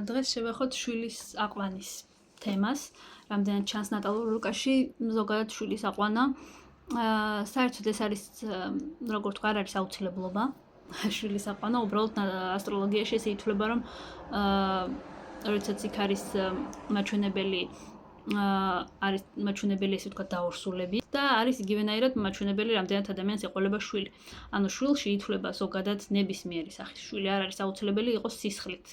დღეს შევეხოთ შვილის აყვანის თემას. რამდენად ჩანს ნატალურ რუკაში, ზოგადად შვილის აყვანა. საერთოდ ეს არის, როგორც ვთქვა, არ არის აუცილებლობა. შვილის აყვანა, უბრალოდ ასტროლოგიაში ესე ითვლება, რომ როდესაც იქ არის მაჩვენებელი არის მაჩვენებელი ესე ვთქვა დაორსულები და არის იგივენაირად მაჩვენებელი რამდენად ადამიანს ეყოლება შვილი. ანუ შვილში ითვლება ზოგადად ნებისმიერი სახის შვილი, არ არის აუცილებელი იყოს სისხლით.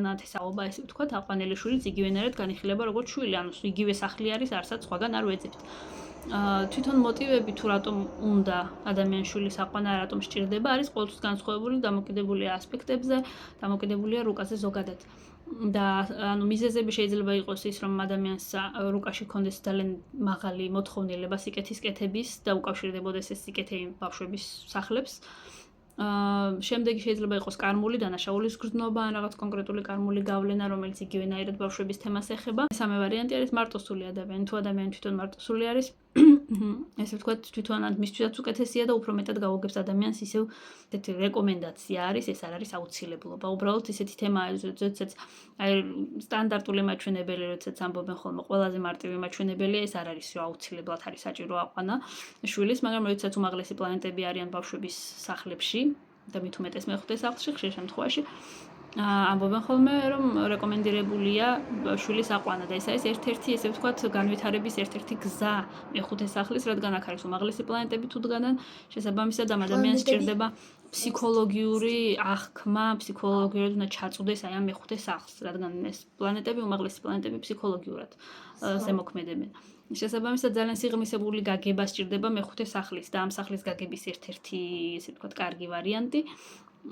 ნათესაობა ესე ვთქვა, აყვანილი შვილიც იგივენაირად განიხილება როგორც შვილი, ანუ იგივე სახლი არის, არცაც სხვაგან არ ვეძებთ. თვითონ მოტივები თუ რატომ უნდა ადამიანს შვილის აყვანა, რატომ სჭირდება, არის ყოველთვის განსხვავებული, დამოკიდებულია ასპექტებზე, დამოკიდებულია რუკაზე ზოგადად. და ანუ მიზეზები შეიძლება იყოს ის, რომ ადამიანს რუკაში ჰქონდეს ძალიან მაღალი მოთხოვნილება სიკეთის კეთების და უკავშირდებოდეს ეს სიკეთე ბავშვების სახლებს. შემდეგი შეიძლება იყოს კარმული დანაშაულის გრძნობა ან რაღაც კონკრეტული კარმული გავლენა, რომელიც იგივენაირად ბავშვების თემას ეხება. მესამე ვარიანტი არის მარტოსული ადამიანი. თუ ადამიანი თვითონ მარტოსული არის, ესე ვთქვათ, თვითონ მისთვისაც უკეთესია და უფრო მეტად გაუგებს ადამიანს, ისევ ესეთი რეკომენდაცია არის, ეს არ არის აუცილებლობა. უბრალოდ ისეთი თემაა, როდესაც აი სტანდარტული მაჩვენებელი, როდესაც ამბობენ ხოლმე, ყველაზე მარტივი მაჩვენებელია, ეს არ არის აუცილებლად არის საჭირო აყვანა შვილის, მაგრამ როდესაც უმაღლესი პლანეტები არიან ბავშვების სახლებში და მით უმეტეს მეხუთე სახლში, ხშირ შემთხვევაში ამბობენ ხოლმე, რომ რეკომენდირებულია შვილის აყვანა და ეს არის ერთ-ერთი, ესე ვთქვათ, განვითარების ერთ-ერთი გზა მეხუთე სახლის, რადგან აქ არის უმაღლესი პლანეტები თუ დგანან, შესაბამისად ამ ადამიანს სჭირდება ფსიქოლოგიური აღქმა, ფსიქოლოგიურად უნდა ჩაწვდეს აი ამ მეხუთე სახლს, რადგან ეს პლანეტები, უმაღლესი პლანეტები ფსიქოლოგიურად ზემოქმედებენ. შესაბამისად ძალიან სიღრმისეული გაგება სჭირდება მეხუთე სახლის და ამ სახლის გაგების ერთ-ერთი, ესე ვთქვათ, კარგი ვარიანტი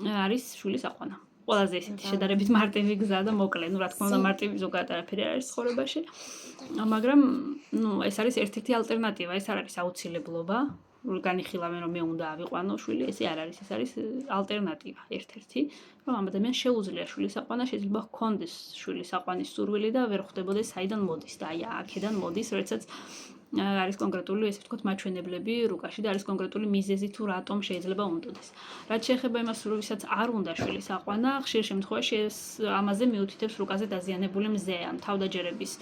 არის შვილის აყვანა. ყველაზე ისეთი შედარებით მარტივი გზა და მოკლე, რა თქმა უნდა, მარტივი ზოგადად არაფერი არ არის ცხოვრებაში. მაგრამ, ეს არის ერთ-ერთი ალტერნატივა, ეს არ არის აუცილებლობა. განიხილავენ, რომ მე უნდა ავიყვანო შვილი, ესე არ არის, ეს არის ალტერნატივა ერთ-ერთი, რომ ამ ადამიანს შეუძლია შვილის აყვანა, შეიძლება ჰქონდეს შვილის აყვანის სურვილი და ვერ ხვდებოდეს საიდან მოდის და აი აქედან მოდის, როდესაც არის კონკრეტული, ესე ვთქვათ, მაჩვენებლები რუკაში და არის კონკრეტული მიზეზი თუ რატომ შეიძლება უნდოდეს. რაც შეეხება იმას, როდესაც არ უნდა შვილის აყვანა, ხშირ შემთხვევაში ეს ამაზე მიუთითებს რუკაზე დაზიანებული მზე, ან თავდაჯერების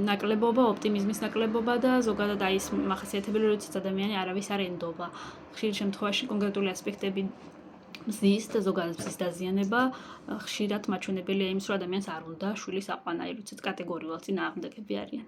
ნაკლებობა, ოპტიმიზმის ნაკლებობა და ზოგადად აი ეს მახასიათებელი, როდესაც ადამიანი არავის არ ენდობა. ხშირ შემთხვევაში კონკრეტული ასპექტები მზის და ზოგადად მზის დაზიანება ხშირად მაჩვენებელია იმის, რომ ადამიანს არ უნდა შვილის აყვანა, როდესაც კატეგორიულად წინააღმდეგები არიან.